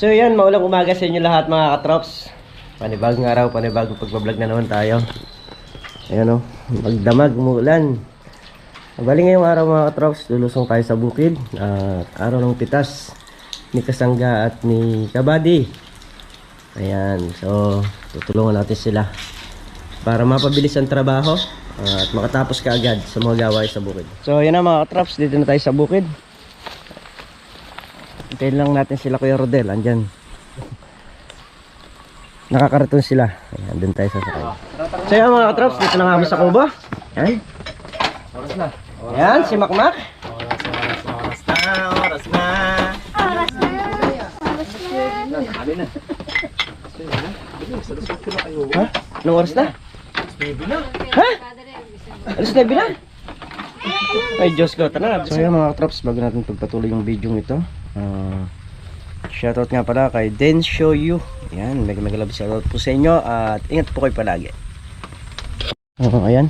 So yan, maulang umaga sa inyo lahat mga katrops. Panibagong araw, panibagong pagbablog na naman tayo. Ayan o, magdamag, umuulan. Bali ngayong araw mga katrops, lulusong tayo sa bukid. Araw ng pitas ni Kasangga at ni Kabady. Ayan, so tutulungan natin sila para mapabilis ang trabaho at makatapos kaagad sa mga gawain sa bukid. So yan na mga katrops, dito na tayo sa bukid. Hintayin lang natin sila Kuya Rodel, andyan. Nakakaraton sila. Ayan, dun tayo sasakay. So yan mga katrops, dito na nga kami sa kubo. Ayan. Oras na. Ayan, si Makmak. Oras na. Oras na. Abi na. Ha? Anong oras na? Ha? Alas 9 na? Ay Diyos ko, tanang. So yan mga katrops, bago natin pagpatuloy yung video ito, shoutout nga pala kay Den Show You. Ayan, mega love shoutout po sa inyo at ingat po kayo palagi. Ayan,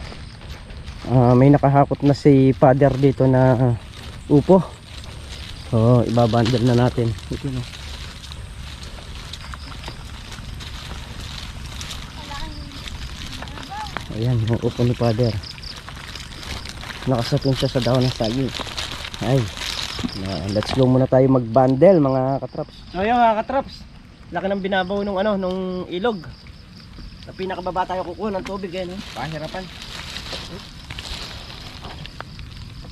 may nakahakot na si father dito na upo. So ibabundle na natin. Ayan, yung upo ni father, nakasapin siya sa daon ng saging. Ay, let's go muna tayo mag-bundle mga katraps. So yun mga katraps, laki ng binabaw nung nung ilog. Sa pinakababa tayo kukuha ng tubig eh, no? Pahirapan.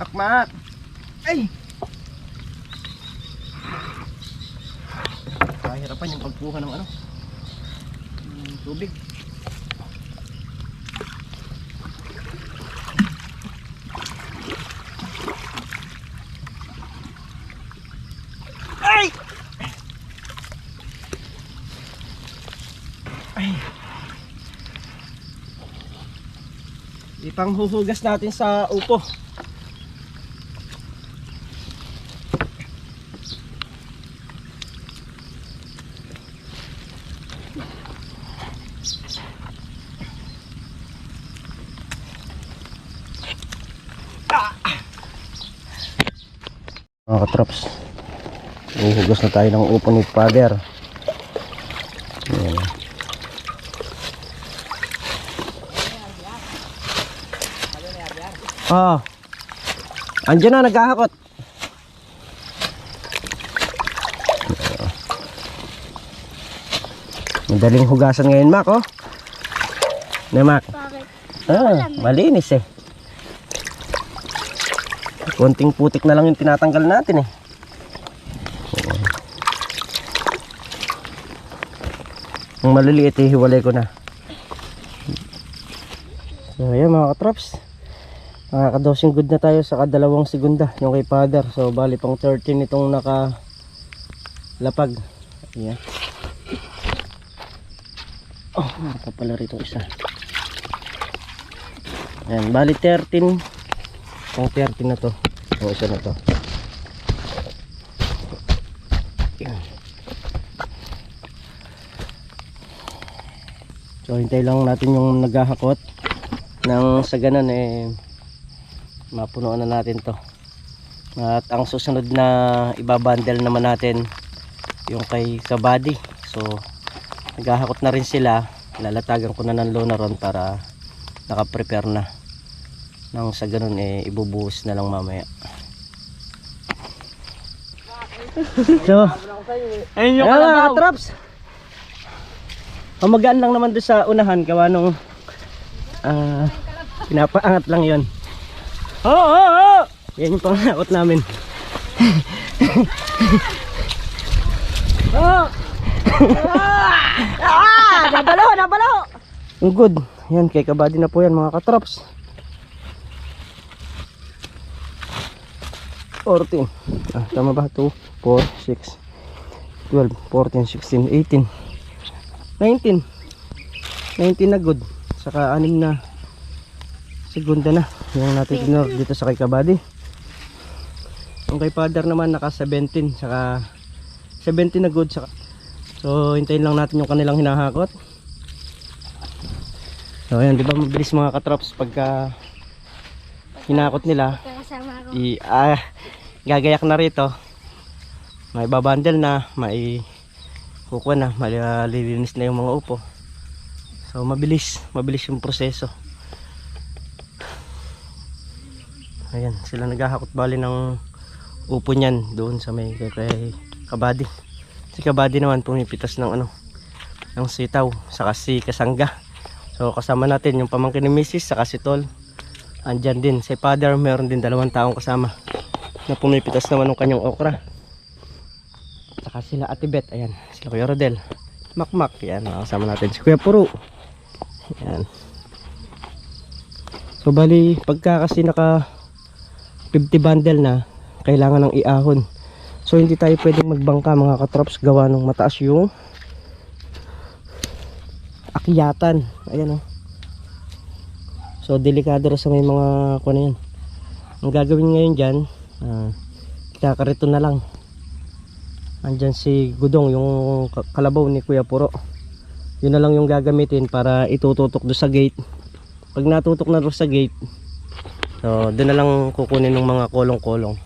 Akmak. Ay! Pahirapan yung pagkuha ng tubig. Ay! Ay! Ipanghuhugas natin sa upo. Mga katrops, huhugas na tayo ng upo ni father. Ayan. Andyan na, naghahakot. Madaling hugasan ngayon, Mac, oh. Na, Mac? Malinis eh. Konting putik na lang yung tinatanggal natin eh. Ang maliliit eh, hiwalay ko na. So ayan mga katrops, nakaka-dosing good na tayo sa kadalawang segunda yung kay father. So bali pang 13 itong nakalapag. Ayan. Oh, maraka pala rito isa. Ayan, bali 13. Pang 13 na to. Yung isa na to. Ayan. So hintay lang natin yung naghahakot nang sa ganun eh mapunuan na natin to. At ang susunod na ibabundle naman natin yung kay Kabady. So naghahakot na rin sila, lalatagan ko na ng lonaron para naka-prepare na. Nang sa ganun eh ibubuhos na lang mamaya. So ayun yung mga traps. Magaan lang naman doon sa unahan, gawa nung pinapaangat lang yon. Oo! Yan yung pangakot namin. Nabalo! Good. Yan, kay Kabady na po yan mga katraps. 14. Tama ba? 2, 4, 6, 12, 14, 16, 18, 19 na good. Saka 6 na segunda na yung natin tinor dito sa kay Kabady. Yung kay father naman naka 17, saka 17 na good. Saka, so hintayin lang natin yung kanilang hinahakot. So ayan, di ba mabilis mga katrops pagka hinakot nila. Gagayak na rito, may babundle na, may kukuha na, malilinis na yung mga upo. So mabilis yung proseso. Ayan, sila naghahakot bali ng upo niyan doon sa may kay Kabady. Si Kabady naman pumipitas ng ng sitaw, saka si Kasangga. So kasama natin yung pamangkin ni Mrs. saka si Tol. Andyan din si Father, meron din 2 taong kasama na pumipitas naman ng kanyang okra. Saka sila Ate Beth, ayan, sila Kuya Rodel, Makmak, yan, kasama natin si Kuya Puro. Yan. So bali pagka kasi naka 50 bundle na, kailangan ng iahon. So hindi tayo pwedeng magbangka mga katrops, gawa ng mataas yung akyatan. Ayan o. So delikado rin sa may mga kuno yan. Ang gagawin ngayon dyan, kakarito na lang. Andyan si Gudong, yung kalabaw ni Kuya Puro. Yun na lang yung gagamitin para itututok doon sa gate. Pag natutok na doon sa gate, so doon na lang kukunin ng mga kolong-kolong.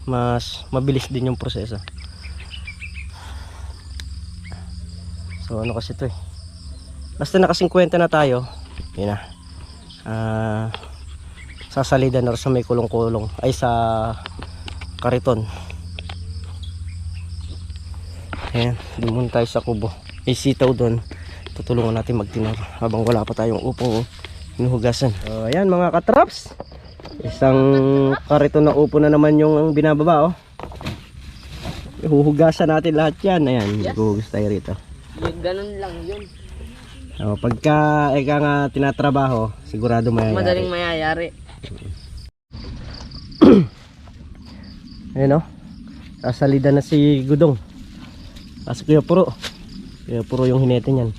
Mas mabilis din yung proseso. So ano kasi ito eh, basta naka 50 na tayo, yun na, sasalida na sa may kulong-kulong, ay sa kariton. Ayan, doon muna tayo sa kubo. May sitaw doon, tutulungan natin magtinor habang wala pa tayong upong hinuhugasan. So ayan mga katraps, isang kariton na upo na naman yung binababa oh. Huhugasan natin lahat yan. Ayan, huhugas tayo rito. Yun, ganun lang yun. So, pagka ika nga tinatrabaho, sigurado mayayari. Madaling mayayari. Ayan o, sasalida na si Gudong. Kasi Kuya Puro, Kuya Puro yung hinete niyan.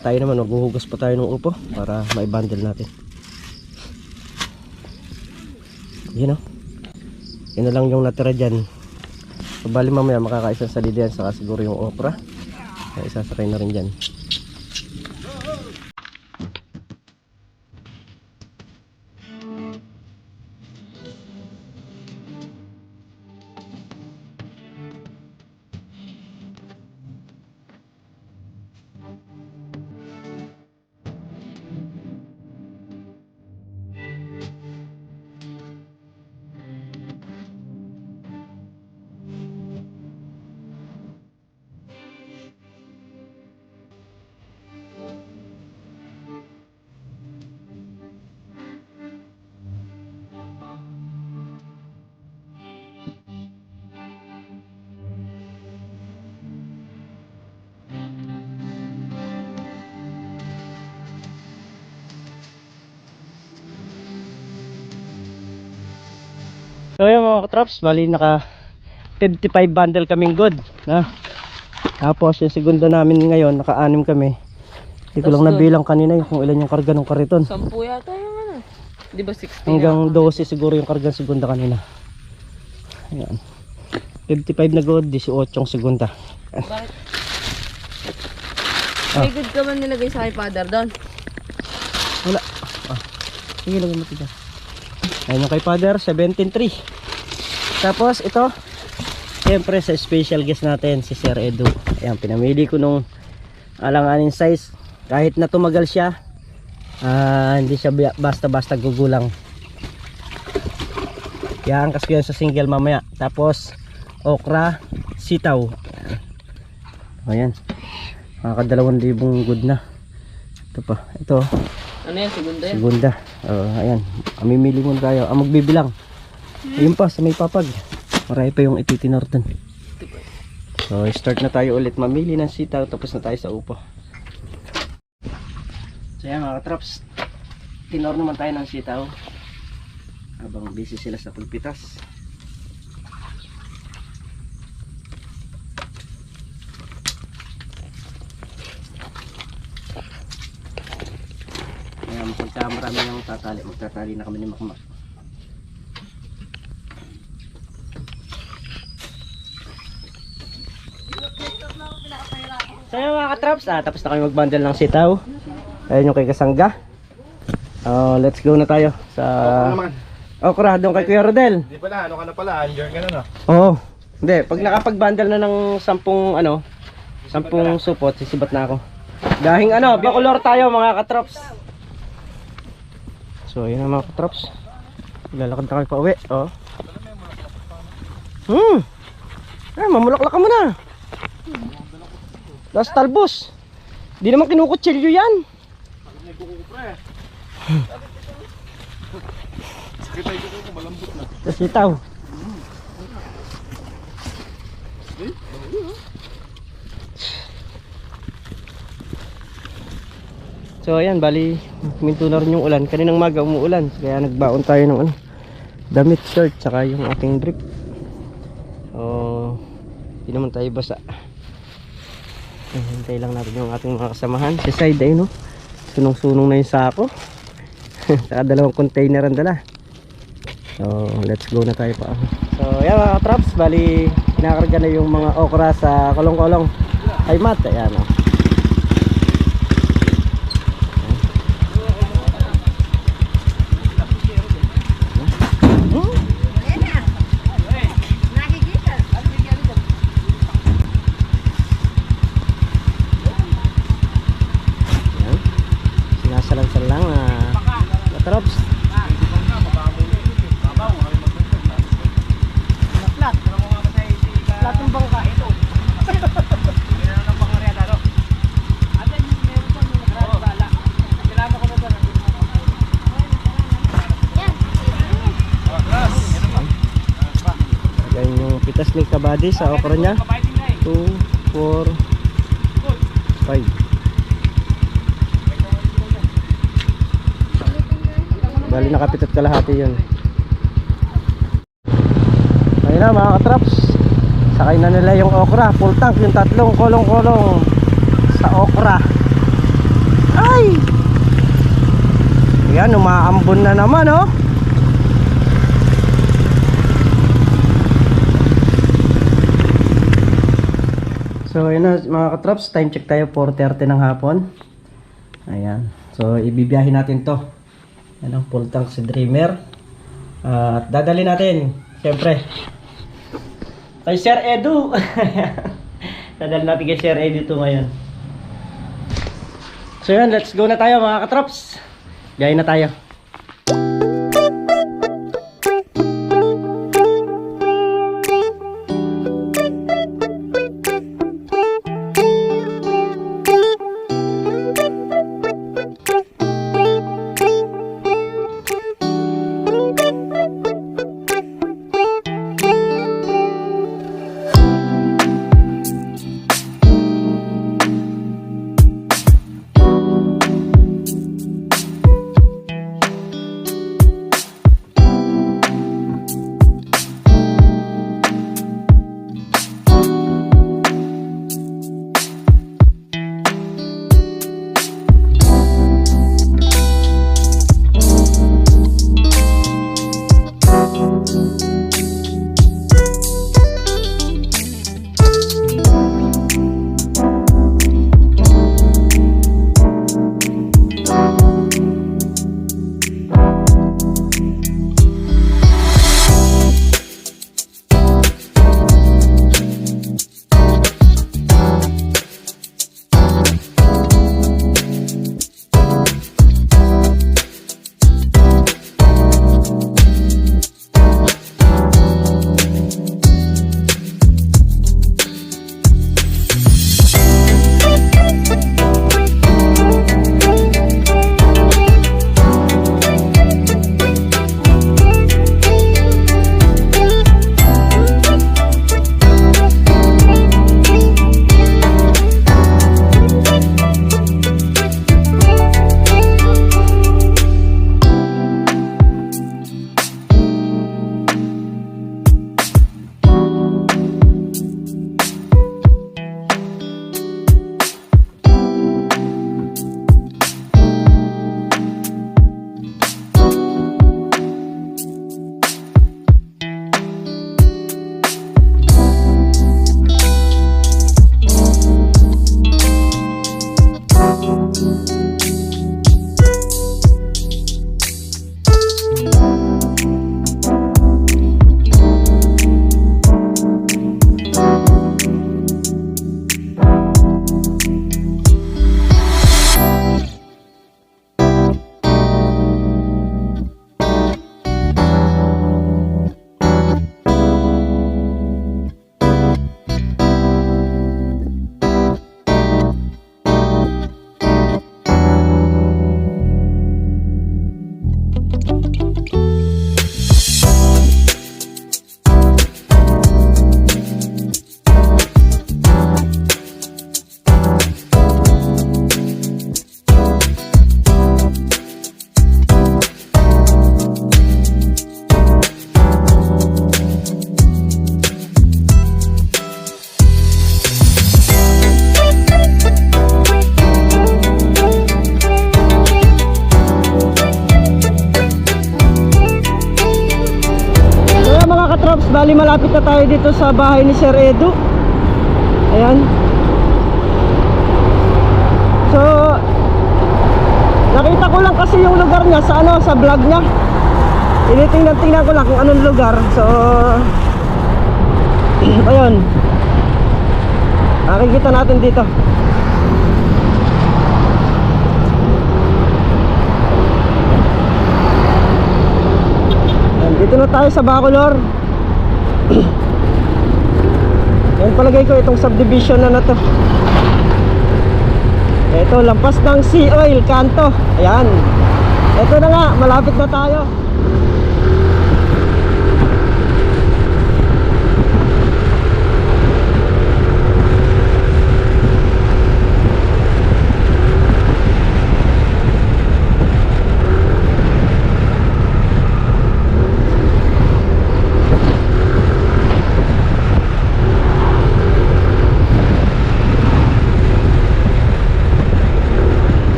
Tayo naman, maghuhugas pa tayo ng upo para maibundle natin. Yun o, yun na lang yung natira dyan. So, bali mamaya makakaisang salida yan, saka siguro yung okra. Kaya isasakay na rin dyan. So yun mga katraps, bali naka 55 bundle kaming good na. Tapos yung segundo namin ngayon, naka-6 kami. Hindi ko lang nabilang kanina yung kung ilan yung karga ng kariton. 10 yata yung di ba 60 Hanggang 12 siguro yung karga ng segunda kanina. Ayan, 55 na good, 18 yung segunda. Bakit? May good ka ba nilagay sa kay Father doon? Wala. Sige, lagyan mo ito. Ayun yung kay Father, 17.3. Tapos ito, siyempre sa special guest natin, si Sir Edu. Ayan, pinamili ko nung alang-aning size. Kahit na tumagal siya, hindi siya basta-basta gugulang. Yan, kasi yan sa single mamaya. Tapos, okra, sitaw. Ayan, makaka 2,000 good na. Ito pa, ito. Ano yan? Segunda yan? Segunda. Ayan, mamimili muna tayo. Magbibilang. Ayun pa, sa may papag. Marami pa yung ititinor dun. So, start na tayo ulit mamili ng sitaw. Tapos na tayo sa upo. So, ayan mga katraps. Tinor naman tayo ng sitaw. Habang busy sila sa pagpitas. Ayan, pagka marami ng tatali, magtatali na kami ni Makmak. So yun mga katraps, tapos na kami mag-bundle ng sitaw. Ayun yung kay Kasangga. Let's go na tayo sa okra doon kay Kuya Rodel. Hindi pala, ano ka na pala, andyan ka na no? Oo. Hindi, pag nakapag-bundle na ng 10 10 supot, sisibat na ako. Dahing ano, bakulor tayo mga katrops. So, yun na mga katrops. Lalakad na kami pa uwi. Oh. Mamulaklak ka muna. Last talbos. Di naman kinukutsilyo yan. Tapos itaw. So ayan, bali minto na rin yung ulan. Kaninang maga umuulan, kaya nagbaon tayo ng ano, damit, shirt, saka yung ating drip. Hindi naman tayo basa. Hintay lang natin yung ating mga kasamahan. Si side ay no, sunong-sunong na yung sako. Saka 2 container ang dala. So let's go na tayo pa. So ayan mga traps, bali kinakarga na yung mga okra sa kolong-kolong. Ay mat, ayan o. Sinasalan-sal lang traps. Yan yung pitas ni Kabady sa okra niya. 2, 4, 5. Bali nakapitat kalahati yun. Ayun na mga katraps, sakay na nila yung okra. Full tank yung 3 kolong-kolong sa okra. Ay! Ayan, umaambon na naman oh. So ayun na mga katraps, time check tayo, 4:30 ng hapon. Ayan, so ibibiyahin natin to. Ano, full tank si Dreamer. At dadali natin, siyempre, kay Sir Edu. Dadali natin kay Sir Edu to ngayon. So yan, let's go na tayo mga katrops. Biyahin na tayo. bali malapit na tayo dito sa bahay ni Sir Edu. Ayan. So nakita ko lang kasi yung lugar niya sa ano, sa vlog niya. Tinitingnan ko lang kung anong lugar. So ayun, nakikita natin dito. Ayan, dito na tayo sa Bacolor. Ayan, palagay ko itong subdivision na to. Ito, lampas ng Sea Oil Kanto. Ayan, ito na nga, malapit na tayo.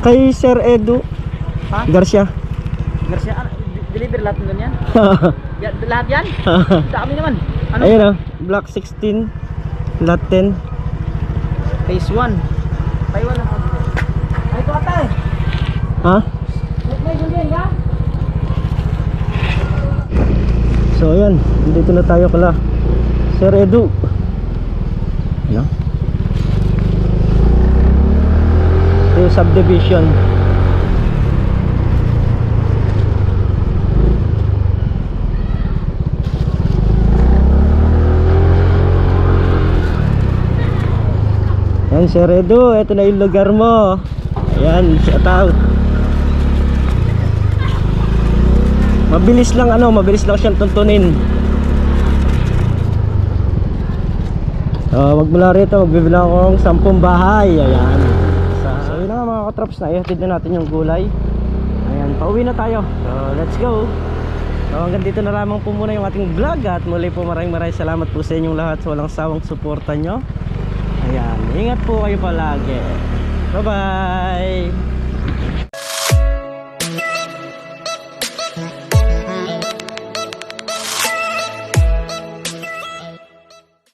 Kay Sir Edu Garcia. Garcia, deliver lahat ng ganyan? Lahat yan? Dami naman. Ano? Ayun o, block 16 lot 10. Phase 1. Phase 1 lang. Ay, ito ata eh. Ha? May ganyan ka? So ayan, dito na tayo kala Sir Edu. Ano? Ito yung subdivision. Ayan Sir Edu, ito na yung lugar mo. Ayan, shout out. Mabilis lang mabilis lang siyang tuntunin. Magmula rito, magbibilang akong 10 bahay. Ayan. So yun na nga mga katrops, na ihatid na natin yung gulay. Ayan, pauwi na tayo. So let's go. So hanggang dito na lamang po muna yung ating vlog. At muli po maraming salamat po sa inyong lahat sa walang sawang suporta nyo. Ayan, ingat po kayo palagi. Bye bye.